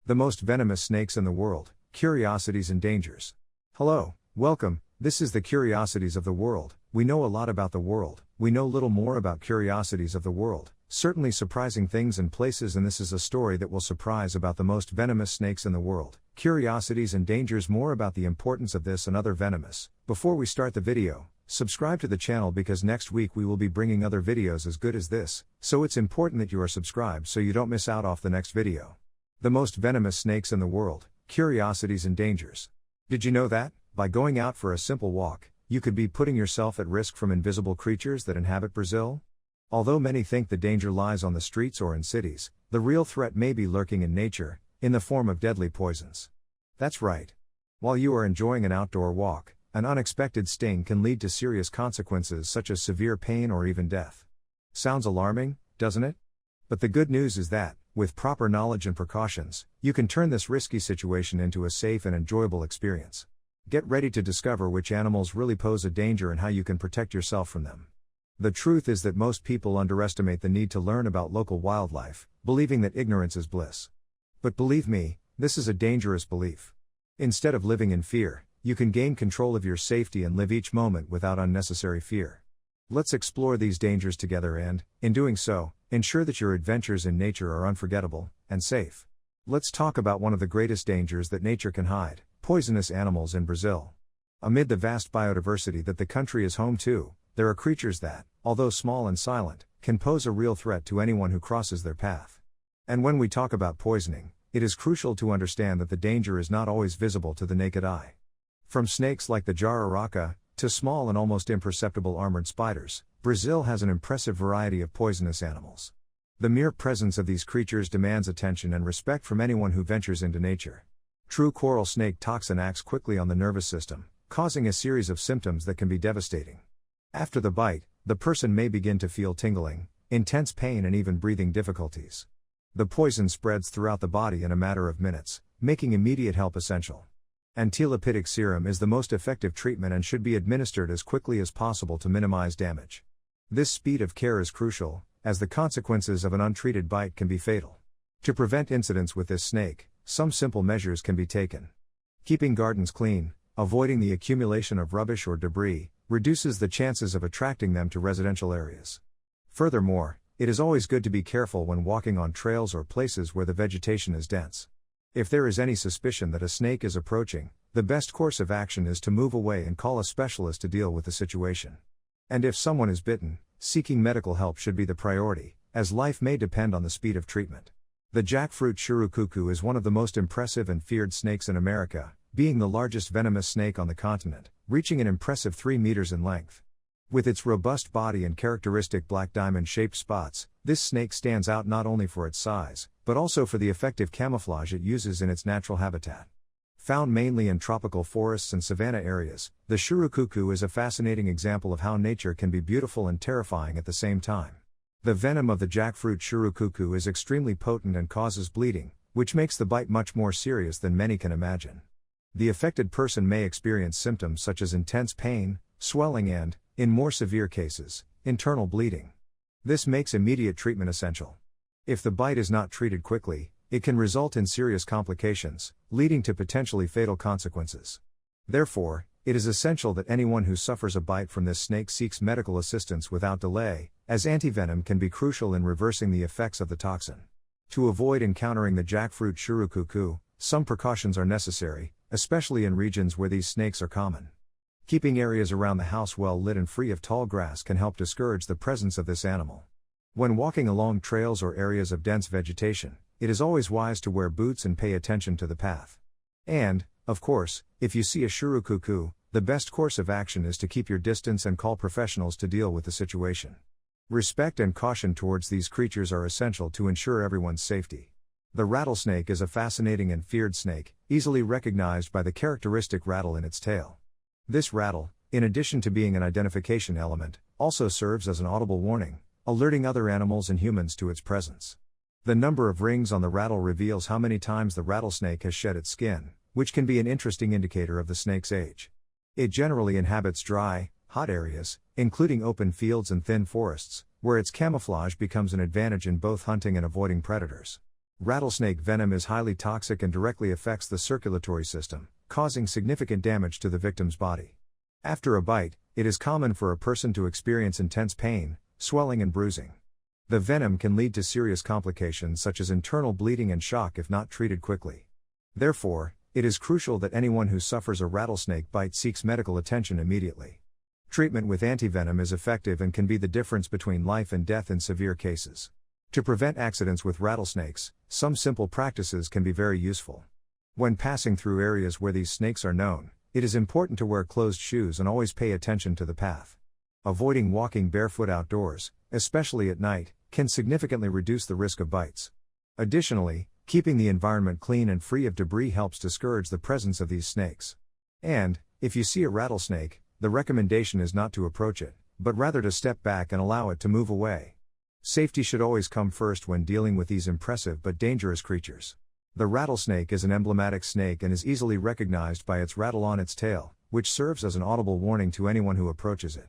The most venomous snakes in the world, curiosities and dangers. Hello, welcome, this is the Curiosities of the World. We know a lot about the world, we know little more about curiosities of the world, certainly surprising things and places, and this is a story that will surprise about the most venomous snakes in the world. Curiosities and dangers, more about the importance of this and other venomous. Before we start the video, subscribe to the channel because next week we will be bringing other videos as good as this, so it's important that you are subscribed so you don't miss out off the next video. The most venomous snakes in the world, curiosities and dangers. Did you know that, by going out for a simple walk, you could be putting yourself at risk from invisible creatures that inhabit Brazil? Although many think the danger lies on the streets or in cities, the real threat may be lurking in nature, in the form of deadly poisons. That's right. While you are enjoying an outdoor walk, an unexpected sting can lead to serious consequences such as severe pain or even death. Sounds alarming, doesn't it? But the good news is that, with proper knowledge and precautions, you can turn this risky situation into a safe and enjoyable experience. Get ready to discover which animals really pose a danger and how you can protect yourself from them. The truth is that most people underestimate the need to learn about local wildlife, believing that ignorance is bliss. But believe me, this is a dangerous belief. Instead of living in fear, you can gain control of your safety and live each moment without unnecessary fear. Let's explore these dangers together and, in doing so, ensure that your adventures in nature are unforgettable and safe. Let's talk about one of the greatest dangers that nature can hide: poisonous animals in Brazil. Amid the vast biodiversity that the country is home to, there are creatures that, although small and silent, can pose a real threat to anyone who crosses their path. And when we talk about poisoning, it is crucial to understand that the danger is not always visible to the naked eye. From snakes like the jararaca, to small and almost imperceptible armored spiders, Brazil has an impressive variety of poisonous animals. The mere presence of these creatures demands attention and respect from anyone who ventures into nature. True coral snake toxin acts quickly on the nervous system, causing a series of symptoms that can be devastating. After the bite, the person may begin to feel tingling, intense pain and even breathing difficulties. The poison spreads throughout the body in a matter of minutes, making immediate help essential. Antilepitic serum is the most effective treatment and should be administered as quickly as possible to minimize damage. This speed of care is crucial, as the consequences of an untreated bite can be fatal. To prevent incidents with this snake, some simple measures can be taken. Keeping gardens clean, avoiding the accumulation of rubbish or debris, reduces the chances of attracting them to residential areas. Furthermore, it is always good to be careful when walking on trails or places where the vegetation is dense. If there is any suspicion that a snake is approaching, the best course of action is to move away and call a specialist to deal with the situation. And if someone is bitten, seeking medical help should be the priority, as life may depend on the speed of treatment. The jackfruit surucucu is one of the most impressive and feared snakes in America, being the largest venomous snake on the continent, reaching an impressive 3 meters in length. With its robust body and characteristic black diamond-shaped spots, this snake stands out not only for its size, but also for the effective camouflage it uses in its natural habitat. Found mainly in tropical forests and savanna areas, the surucucu is a fascinating example of how nature can be beautiful and terrifying at the same time. The venom of the jackfruit surucucu is extremely potent and causes bleeding, which makes the bite much more serious than many can imagine. The affected person may experience symptoms such as intense pain, swelling and, in more severe cases, internal bleeding. This makes immediate treatment essential. If the bite is not treated quickly, it can result in serious complications, leading to potentially fatal consequences. Therefore, it is essential that anyone who suffers a bite from this snake seeks medical assistance without delay, as antivenom can be crucial in reversing the effects of the toxin. To avoid encountering the jackfruit surucucu, some precautions are necessary, especially in regions where these snakes are common. Keeping areas around the house well lit and free of tall grass can help discourage the presence of this animal. When walking along trails or areas of dense vegetation, it is always wise to wear boots and pay attention to the path. And, of course, if you see a surucucu, the best course of action is to keep your distance and call professionals to deal with the situation. Respect and caution towards these creatures are essential to ensure everyone's safety. The rattlesnake is a fascinating and feared snake, easily recognized by the characteristic rattle in its tail. This rattle, in addition to being an identification element, also serves as an audible warning, alerting other animals and humans to its presence. The number of rings on the rattle reveals how many times the rattlesnake has shed its skin, which can be an interesting indicator of the snake's age. It generally inhabits dry, hot areas, including open fields and thin forests, where its camouflage becomes an advantage in both hunting and avoiding predators. Rattlesnake venom is highly toxic and directly affects the circulatory system, causing significant damage to the victim's body. After a bite, it is common for a person to experience intense pain, swelling and bruising. The venom can lead to serious complications such as internal bleeding and shock if not treated quickly. Therefore, it is crucial that anyone who suffers a rattlesnake bite seeks medical attention immediately. Treatment with antivenom is effective and can be the difference between life and death in severe cases. To prevent accidents with rattlesnakes, some simple practices can be very useful. When passing through areas where these snakes are known, it is important to wear closed shoes and always pay attention to the path. Avoiding walking barefoot outdoors, especially at night, can significantly reduce the risk of bites. Additionally, keeping the environment clean and free of debris helps discourage the presence of these snakes. And, if you see a rattlesnake, the recommendation is not to approach it, but rather to step back and allow it to move away. Safety should always come first when dealing with these impressive but dangerous creatures. The rattlesnake is an emblematic snake and is easily recognized by its rattle on its tail, which serves as an audible warning to anyone who approaches it.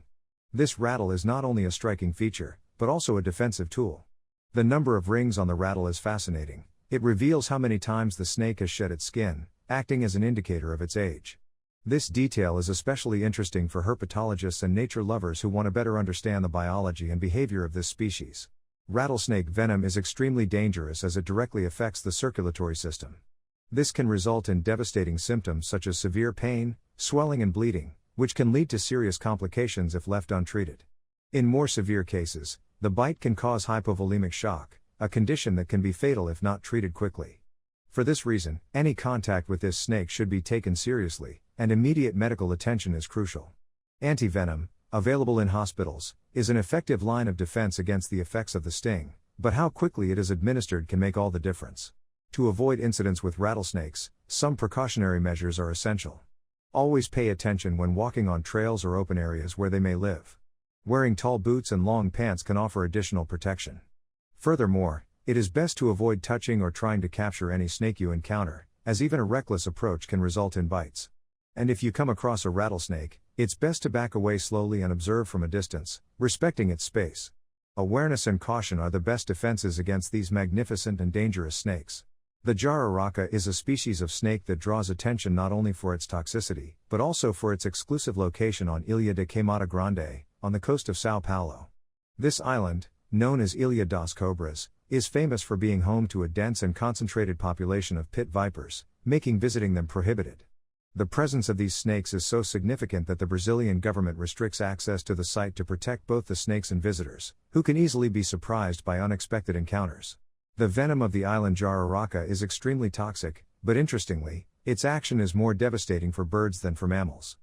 This rattle is not only a striking feature, but also a defensive tool. The number of rings on the rattle is fascinating. It reveals how many times the snake has shed its skin, acting as an indicator of its age. This detail is especially interesting for herpetologists and nature lovers who want to better understand the biology and behavior of this species. Rattlesnake venom is extremely dangerous as it directly affects the circulatory system. This can result in devastating symptoms such as severe pain, swelling and bleeding, which can lead to serious complications if left untreated. In more severe cases, the bite can cause hypovolemic shock, a condition that can be fatal if not treated quickly. For this reason, any contact with this snake should be taken seriously, and immediate medical attention is crucial. Antivenom, available in hospitals, is an effective line of defense against the effects of the sting, but how quickly it is administered can make all the difference. To avoid incidents with rattlesnakes, some precautionary measures are essential. Always pay attention when walking on trails or open areas where they may live. Wearing tall boots and long pants can offer additional protection. Furthermore, it is best to avoid touching or trying to capture any snake you encounter, as even a reckless approach can result in bites. And if you come across a rattlesnake, it's best to back away slowly and observe from a distance, respecting its space. Awareness and caution are the best defenses against these magnificent and dangerous snakes. The jararaca is a species of snake that draws attention not only for its toxicity, but also for its exclusive location on Ilha de Queimada Grande, on the coast of São Paulo. This island, known as Ilha das Cobras, is famous for being home to a dense and concentrated population of pit vipers, making visiting them prohibited. The presence of these snakes is so significant that the Brazilian government restricts access to the site to protect both the snakes and visitors, who can easily be surprised by unexpected encounters. The venom of the island jararaca is extremely toxic, but interestingly, its action is more devastating for birds than for mammals.